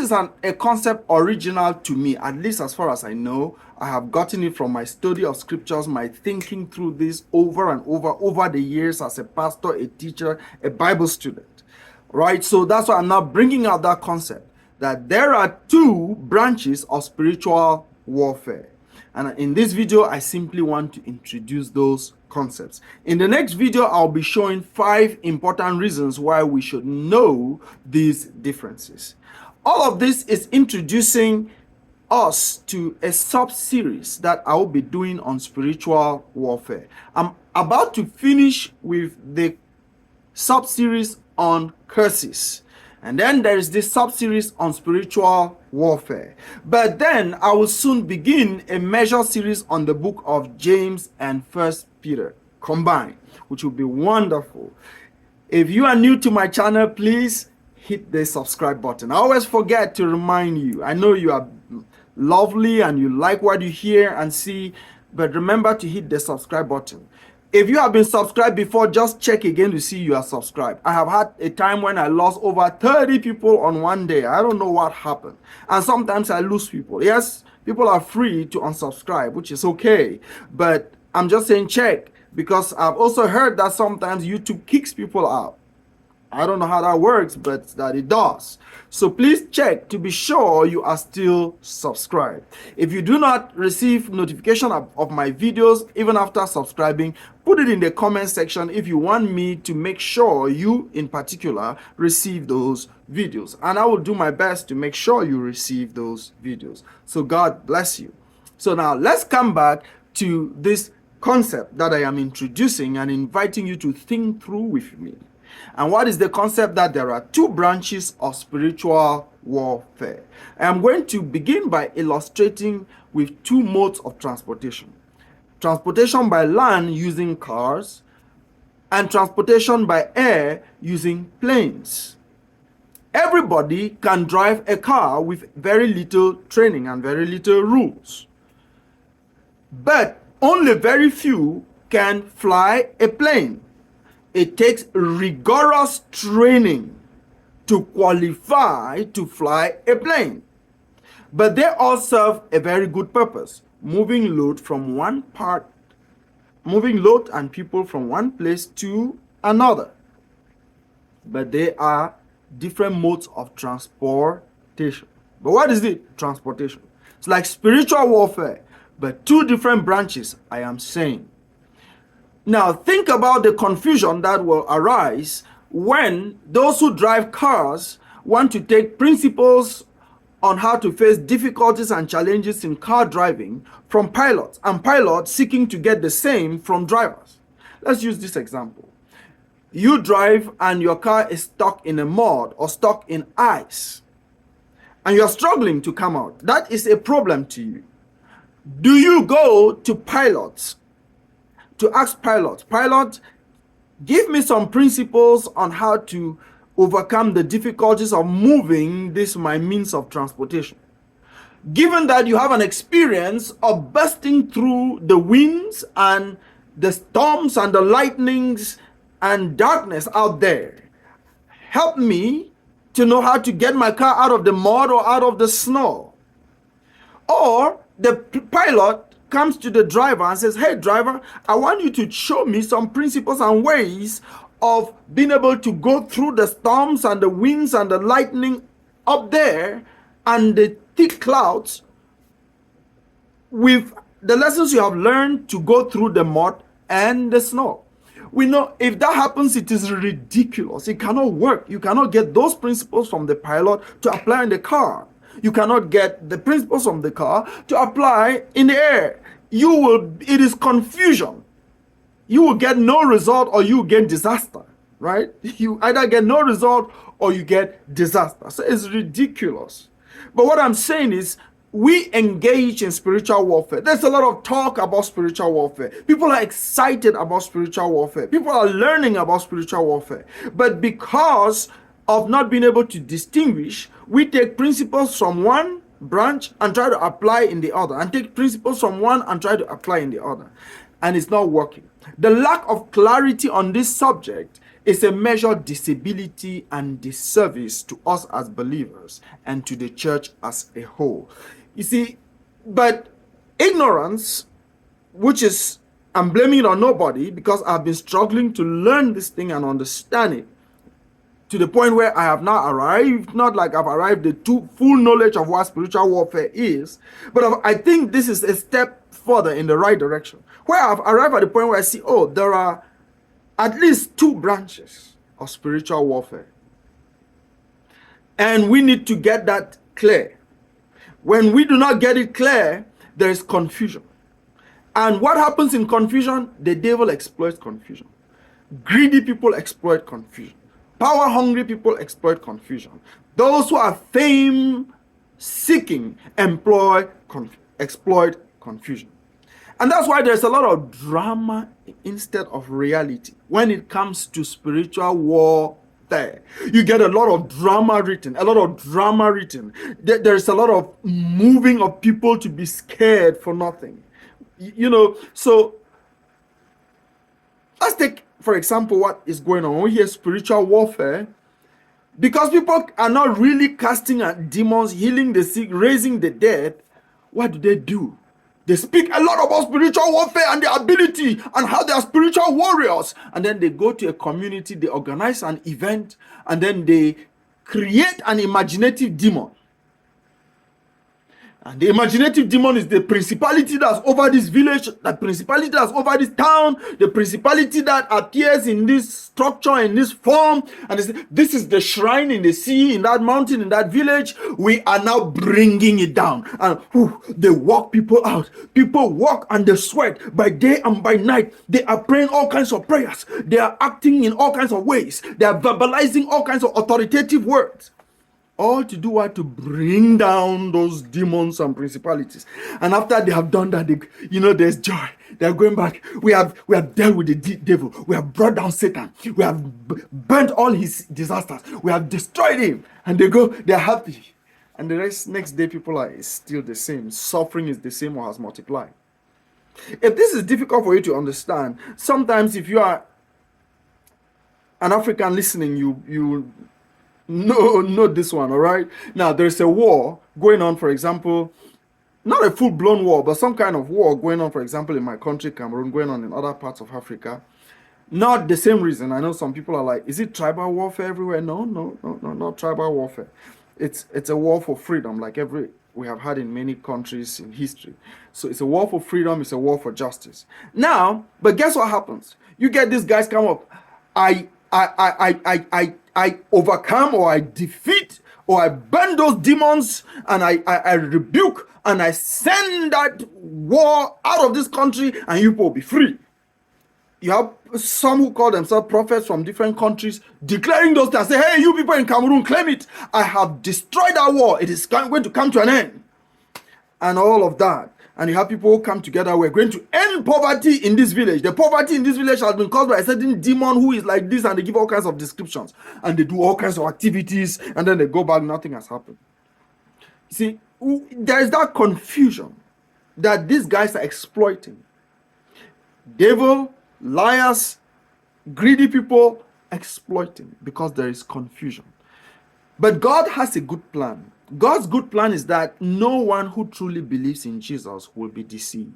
is a concept original to me, at least as far as I know. I have gotten it from my study of scriptures, my thinking through this over and over the years as a pastor, a teacher, a Bible student, right? So that's why I'm now bringing out that concept, that there are two branches of spiritual warfare. And in this video, I simply want to introduce those concepts. In the next video, I'll be showing 5 important reasons why we should know these differences. All of this is introducing us to a sub-series that I will be doing on spiritual warfare. I'm about to finish with the sub-series on curses. And then there is this sub-series on spiritual warfare. But then I will soon begin a major series on the book of James and First Peter combined, which will be wonderful. If you are new to my channel, please hit the subscribe button. I always forget to remind you. I know you are lovely and you like what you hear and see, but remember to hit the subscribe button. If you have been subscribed before, just check again to see you are subscribed. I have had a time when I lost over 30 people on one day. I don't know what happened. And sometimes I lose people. Yes, people are free to unsubscribe, which is okay. But I'm just saying check, because I've also heard that sometimes YouTube kicks people out. I don't know how that works, but that it does. So please check to be sure you are still subscribed. If you do not receive notification of my videos, even after subscribing, put it in the comment section if you want me to make sure you, in particular, receive those videos. And I will do my best to make sure you receive those videos. So God bless you. So now let's come back to this concept that I am introducing and inviting you to think through with me. And what is the concept? That there are 2 branches of spiritual warfare. I'm going to begin by illustrating with 2 modes of transportation. Transportation by land using cars, and transportation by air using planes. Everybody can drive a car with very little training and very little rules. But only very few can fly a plane. It takes rigorous training to qualify to fly a plane. But they all serve a very good purpose, moving load and people from one place to another. But they are different modes of transportation. But what is it? Transportation. It's like spiritual warfare, but 2 different branches, I am saying. Now, think about the confusion that will arise when those who drive cars want to take principles on how to face difficulties and challenges in car driving from pilots, and pilots seeking to get the same from drivers. Let's use this example. You drive and your car is stuck in a mud or stuck in ice, and you're struggling to come out. That is a problem to you. Do you go to pilots to ask pilot, give me some principles on how to overcome the difficulties of moving this my means of transportation? Given that you have an experience of bursting through the winds and the storms and the lightnings and darkness out there, help me to know how to get my car out of the mud or out of the snow. Or the pilot comes to the driver and says, hey driver, I want you to show me some principles and ways of being able to go through the storms and the winds and the lightning up there and the thick clouds with the lessons you have learned to go through the mud and the snow. We know if that happens, it is ridiculous. It cannot work. You cannot get those principles from the pilot to apply in the car. You cannot get the principles from the car to apply in the air. It is confusion. You will get no result or you get disaster, right? You either get no result or you get disaster. So it's ridiculous. But what I'm saying is, we engage in spiritual warfare. There's a lot of talk about spiritual warfare. People are excited about spiritual warfare. People are learning about spiritual warfare. But because of not being able to distinguish, we take principles from one branch and try to apply in the other, and take principles from one and try to apply in the other. And it's not working. The lack of clarity on this subject It's a measured disability and disservice to us as believers and to the church as a whole. You see, but ignorance, which is, I'm blaming it on nobody because I've been struggling to learn this thing and understand it to the point where I have now arrived, not like I've arrived at full knowledge of what spiritual warfare is, but I think this is a step further in the right direction, where I've arrived at the point where I see, oh, there are at least two branches of spiritual warfare. And we need to get that clear. When we do not get it clear, there is confusion. And what happens in confusion? The devil exploits confusion. Greedy people exploit confusion. Power-hungry people exploit confusion. Those who are fame-seeking exploit confusion. And that's why there's a lot of drama instead of reality when it comes to spiritual warfare. You get a lot of drama written, There's a lot of moving of people to be scared for nothing. So let's take, for example, what is going on. We hear spiritual warfare because people are not really casting out demons, healing the sick, raising the dead. What do? They speak a lot about spiritual warfare and their ability and how they are spiritual warriors. And then they go to a community, they organize an event, and then they create an imaginative demon. And the imaginative demon is the principality that's over this village, the principality that's over this town, the principality that appears in this structure, in this form. And this is the shrine in the sea, in that mountain, in that village. We are now bringing it down. And they walk people out. People walk and they sweat by day and by night. They are praying all kinds of prayers. They are acting in all kinds of ways. They are verbalizing all kinds of authoritative words. All to do what? To bring down those demons and principalities. And after they have done that, there's joy. They're going back. We have dealt with the devil. We have brought down Satan. We have burnt all his disasters. We have destroyed him. And they're happy. And the next day, people are still the same. Suffering is the same or has multiplied. If this is difficult for you to understand, sometimes if you are an African listening, you know this one, all right? Now, there's a war going on, for example, not a full-blown war, but some kind of war going on, for example, in my country, Cameroon, going on in other parts of Africa. Not the same reason. I know some people are like, is it tribal warfare everywhere? No, not tribal warfare. It's a war for freedom, like we have had in many countries in history. So it's a war for freedom, it's a war for justice. Now, but guess what happens? You get these guys come up, I overcome or I defeat or I burn those demons and I rebuke and I send that war out of this country and you people will be free. You have some who call themselves prophets from different countries declaring those things. Say, hey, you people in Cameroon, claim it. I have destroyed that war. It is going to come to an end. And all of that. And you have people who come together. We're going to end poverty in this village. The poverty in this village has been caused by a certain demon who is like this, and they give all kinds of descriptions. And they do all kinds of activities, and then they go back, nothing has happened. See, there is that confusion that these guys are exploiting. Devil, liars, greedy people exploiting because there is confusion. But God has a good plan. God's good plan is that no one who truly believes in Jesus will be deceived.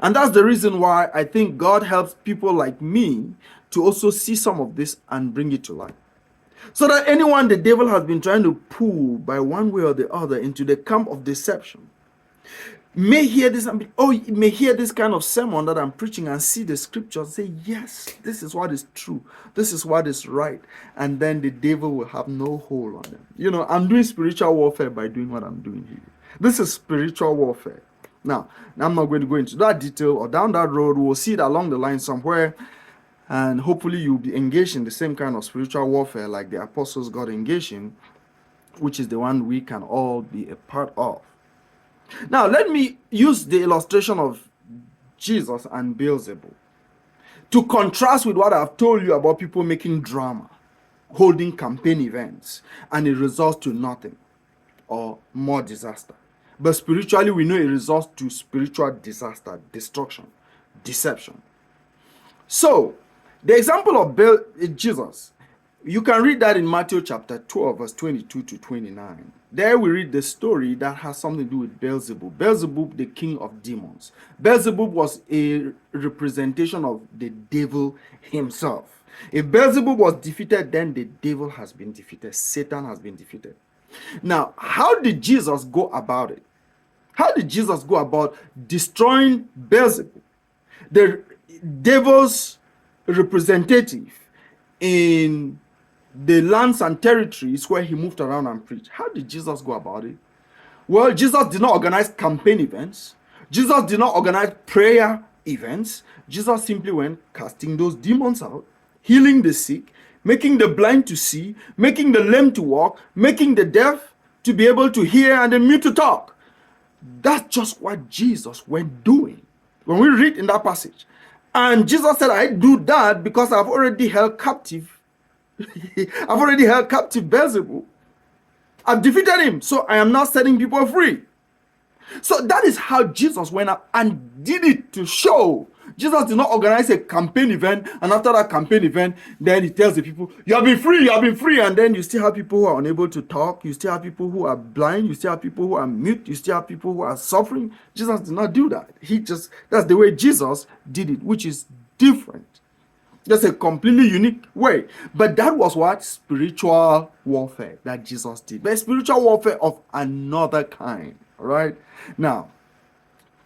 And that's the reason why I think God helps people like me to also see some of this and bring it to light. So that anyone the devil has been trying to pull by one way or the other into the camp of deception may hear this may hear this kind of sermon that I'm preaching and see the scripture and say, yes, this is what is true. This is what is right. And then the devil will have no hold on them. I'm doing spiritual warfare by doing what I'm doing here. This is spiritual warfare. Now, I'm not going to go into that detail or down that road. We'll see it along the line somewhere. And hopefully you'll be engaged in the same kind of spiritual warfare like the apostles got engaged in, which is the one we can all be a part of. Now, let me use the illustration of Jesus and Beelzebub to contrast with what I've told you about people making drama, holding campaign events, and it results to nothing or more disaster. But spiritually, we know it results to spiritual disaster, destruction, deception. So, The example of Jesus, you can read that in Matthew chapter 12, verse 22 to 29. There we read the story that has something to do with Beelzebub. Beelzebub, the king of demons. Beelzebub was a representation of the devil himself. If Beelzebub was defeated, then the devil has been defeated. Satan has been defeated. Now, how did Jesus go about it? How did Jesus go about destroying Beelzebub, the devil's representative in the lands and territories where he moved around and preached? How did Jesus go about it? Well, Jesus did not organize campaign events. Jesus did not organize prayer events. Jesus simply went casting those demons out, healing the sick, making the blind to see, making the lame to walk, making the deaf to be able to hear, and the mute to talk. That's just what Jesus went doing when we read in that passage. And Jesus said, I do that because I've already held captive. I've already held captive Beelzebub. I've defeated him, so I am now setting people free. So that is how Jesus went up and did it to show. Jesus did not organize a campaign event, and after that campaign event, then he tells the people, you have been free, you have been free, and then you still have people who are unable to talk, you still have people who are blind, you still have people who are mute, you still have people who are suffering. Jesus did not do that. That's the way Jesus did it, which is different. That's a completely unique way. But that was what? Spiritual warfare that Jesus did. But spiritual warfare of another kind. All right? Now,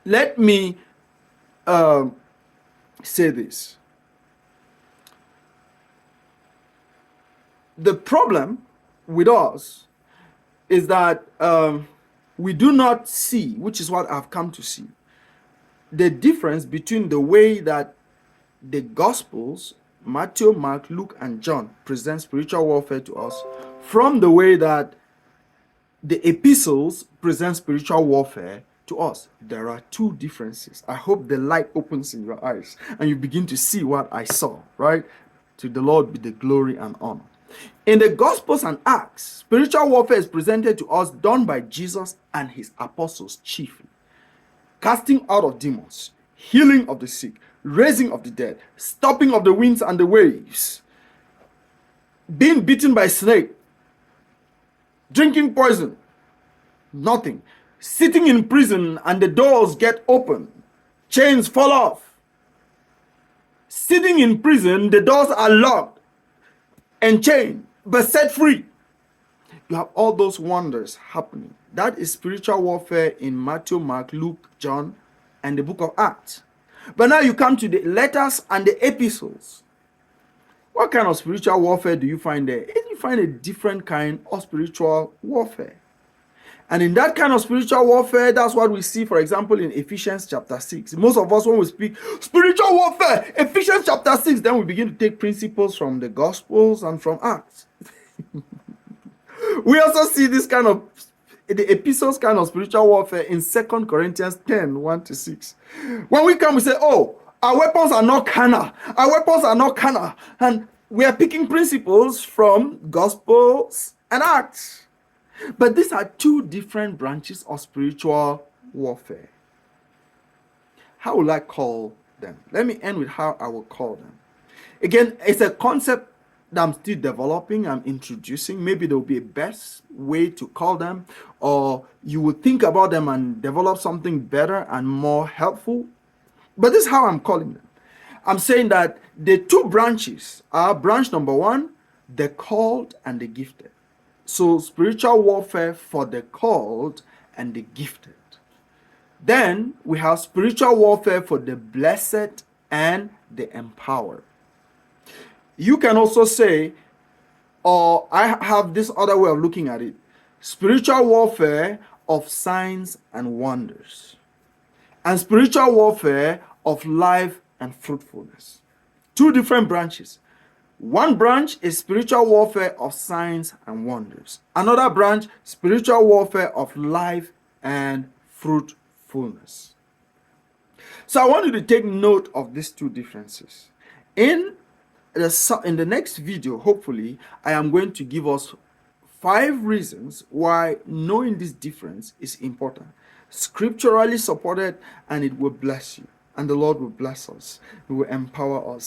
let me say this. The problem with us is that we do not see, which is what I've come to see, the difference between the way that the Gospels, Matthew, Mark, Luke, and John, present spiritual warfare to us from the way that the epistles present spiritual warfare to us. There are two differences. I hope the light opens in your eyes and you begin to see what I saw, right? To the Lord be the glory and honor. In the Gospels and Acts, spiritual warfare is presented to us done by Jesus and his apostles chiefly. Casting out of demons, healing of the sick, raising of the dead, stopping of the winds and the waves, being bitten by a snake, drinking poison, nothing, sitting in prison and the doors get open, chains fall off, sitting in prison, the doors are locked and chained, but set free. You have all those wonders happening. That is spiritual warfare in Matthew, Mark, Luke, John, and the book of Acts. But now you come to the letters and the epistles. What kind of spiritual warfare do you find there? You find a different kind of spiritual warfare. And in that kind of spiritual warfare, that's what we see, for example, in Ephesians chapter 6. Most of us, when we speak spiritual warfare, Ephesians chapter 6, then we begin to take principles from the Gospels and from Acts. We also see this kind of, the epistles kind of spiritual warfare in 2 Corinthians 10, 1-6. When we come, we say, oh, our weapons are not carnal. Our weapons are not carnal. And we are picking principles from Gospels and Acts. But these are two different branches of spiritual warfare. How will I call them? Let me end with how I will call them. Again, it's a concept that I'm still developing, I'm introducing. Maybe there will be a best way to call them, or you will think about them and develop something better and more helpful. But this is how I'm calling them. I'm saying that the two branches are branch number one, the called and the gifted. So spiritual warfare for the called and the gifted. Then we have spiritual warfare for the blessed and the empowered. You can also say, or I have this other way of looking at it, spiritual warfare of signs and wonders, and spiritual warfare of life and fruitfulness. Two different branches. One branch is spiritual warfare of signs and wonders. Another branch, spiritual warfare of life and fruitfulness. So I want you to take note of these two differences. In the next video, hopefully, I am going to give us 5 reasons why knowing this difference is important. Scripturally supported, and it will bless you. And the Lord will bless us. He will empower us.